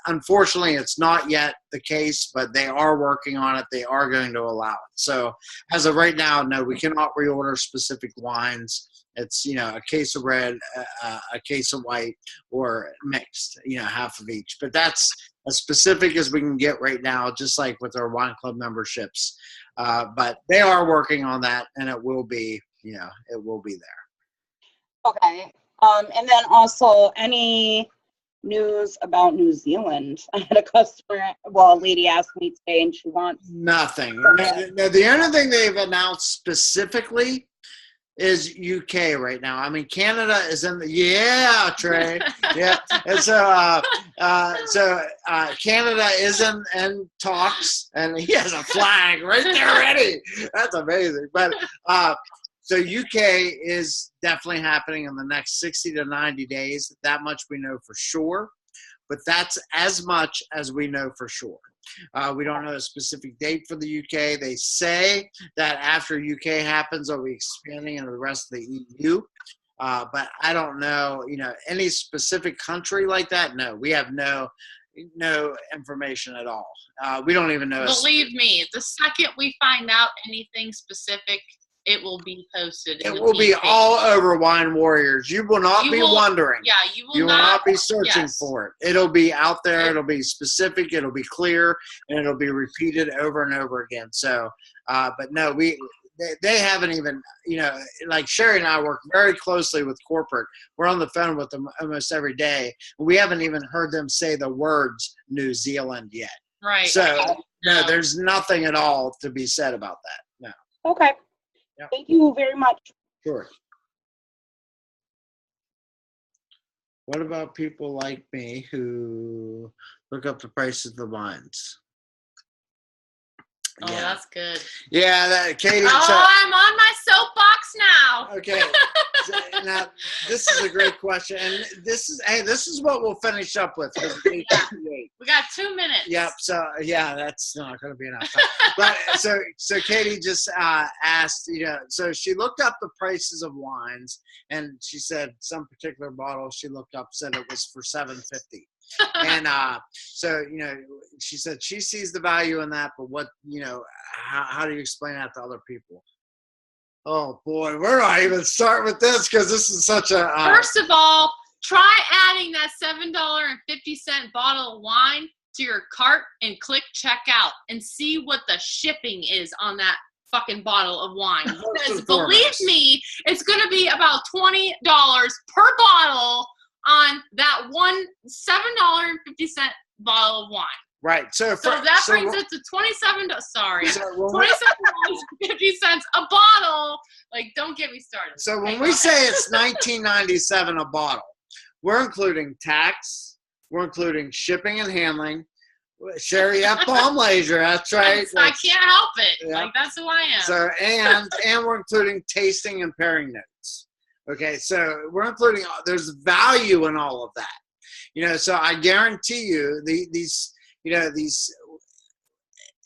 unfortunately, it's not yet the case, but they are working on it. They are going to allow it. So as of right now, no, we cannot reorder specific wines. It's, a case of red, a case of white, or mixed, half of each. But that's as specific as we can get right now, just like with our wine club memberships. But they are working on that, and it will be, it will be there. Okay. And then also, any news about New Zealand? I had a lady asked me today, and she wants nothing. No, the only thing they've announced specifically is UK right now. I mean, Canada is in the Trey. Yeah. And so Canada is in talks, and he has a flag right there ready. That's amazing. But so UK is definitely happening in the next 60 to 90 days. That much we know for sure. But that's as much as we know for sure. We don't know a specific date for the UK. They say that after UK happens, they'll be expanding into the rest of the EU. But I don't know, any specific country like that. No, we have no information at all. We don't even know. Believe me, the second we find out anything specific, it will be posted. It will be all over Wine Warriors. You will not be wondering. Yeah, you will not be searching for it. It'll be out there. It'll be specific. It'll be clear, and it'll be repeated over and over again. So, but no, they haven't even, like Sherry and I work very closely with corporate. We're on the phone with them almost every day. We haven't even heard them say the words New Zealand yet. Right. So, no, there's nothing at all to be said about that. No. Okay. Yep. Thank you very much. Sure. What about people like me who look up the prices of the wines? Oh, that's good. Yeah, Katie. I'm on my soapbox now. Okay. Now, this is a great question, and this is what we'll finish up with. We got 2 minutes. Yep. So that's not going to be enough time. But so Katie just asked, so she looked up the prices of wines, and she said some particular bottle she looked up said it was for $7.50. And so she said she sees the value in that, but what how do you explain that to other people? Oh boy, where do I even start with this? Because this is such a first of all, try adding that $7.50 bottle of wine to your cart and click checkout and see what the shipping is on that fucking bottle of wine. Because believe me, it's going to be about $20 per bottle on that one $7.50 bottle of wine. Right. So that brings it to $27. Sorry, $27.50 a bottle. Like, don't get me started. So when we say it's $19.97 a bottle, we're including tax, we're including shipping and handling. Sherry F. Palm Laser, that's right. I can't help it. Yeah. Like, that's who I am. So and we're including tasting and pairing notes. Okay, so we're including, there's value in all of that. So I guarantee you these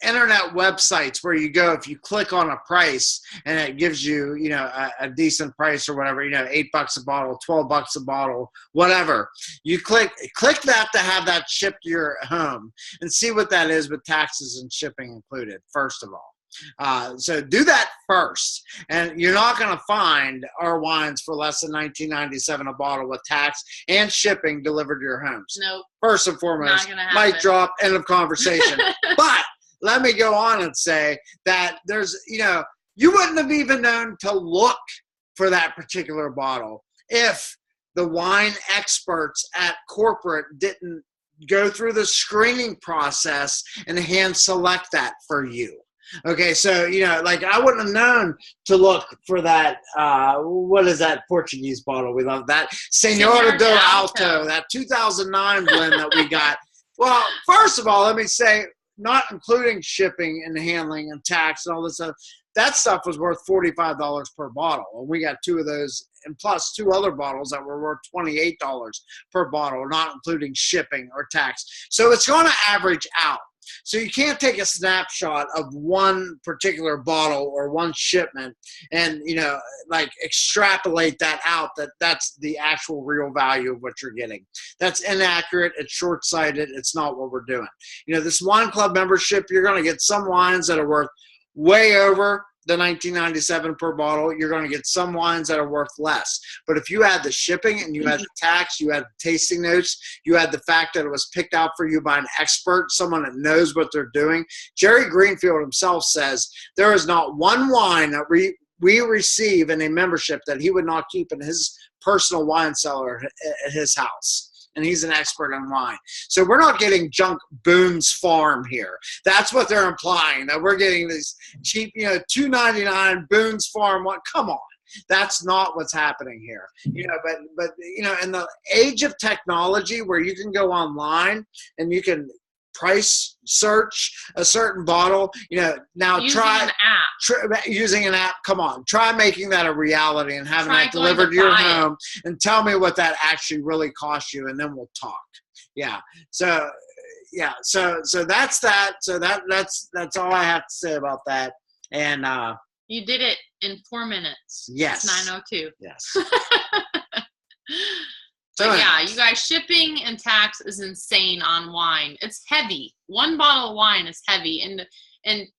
internet websites where you go, if you click on a price and it gives you, a decent price or whatever, $8 a bottle, $12 a bottle, whatever. You click that to have that shipped to your home and see what that is with taxes and shipping included, first of all. So do that first, and you're not going to find our wines for less than $19.97 a bottle with tax and shipping delivered to your homes. Nope. First and foremost, mic drop, end of conversation. But let me go on and say that there's, you wouldn't have even known to look for that particular bottle if the wine experts at corporate didn't go through the screening process and hand select that for you. Okay, so, like I wouldn't have known to look for that, what is that Portuguese bottle? We love that. Senhora do Alto, that 2009 blend that we got. Well, first of all, let me say, not including shipping and handling and tax and all this stuff, that stuff was worth $45 per bottle. And we got 2 of those, and plus 2 other bottles that were worth $28 per bottle, not including shipping or tax. So it's going to average out. So you can't take a snapshot of one particular bottle or one shipment and, like extrapolate that out, that's the actual real value of what you're getting. That's inaccurate. It's short-sighted. It's not what we're doing. This wine club membership, you're going to get some wines that are worth way over the $19.97 per bottle. You're going to get some wines that are worth less. But if you add the shipping and you add the tax, you add the tasting notes, you add the fact that it was picked out for you by an expert, someone that knows what they're doing. Jerry Greenfield himself says there is not one wine that we receive in a membership that he would not keep in his personal wine cellar at his house. And he's an expert on wine. So we're not getting junk Boone's Farm here. That's what they're implying, that we're getting these cheap, $2.99 Boone's Farm. What? Come on. That's not what's happening here. But in the age of technology where you can go online and you can price search a certain bottle, now using an app. Come on, try making that a reality and having that delivered to your home and tell me what that actually really costs you, and then we'll talk. So that's that. So that's all I have to say about that. And you did it in 4 minutes. Yes. It's 9:02. Yes. But yeah, you guys, shipping and tax is insane on wine. It's heavy. One bottle of wine is heavy, and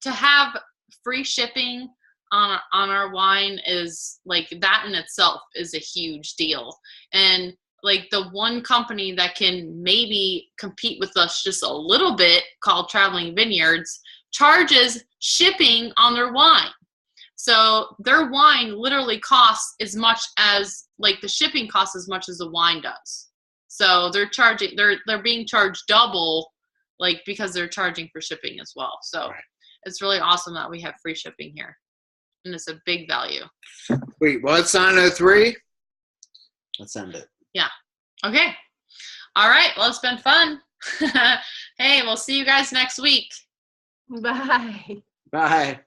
to have free shipping on our wine is like that in itself is a huge deal. And like the one company that can maybe compete with us just a little bit, called Traveling Vineyards, charges shipping on their wine. So their wine literally costs as much as, like, the shipping costs as much as the wine does. So they're being charged double, like, because they're charging for shipping as well. So it's really awesome that we have free shipping here, and it's a big value. Wait, well, it's 9:03. Let's end it. Yeah. Okay. All right. Well, it's been fun. Hey, we'll see you guys next week. Bye. Bye.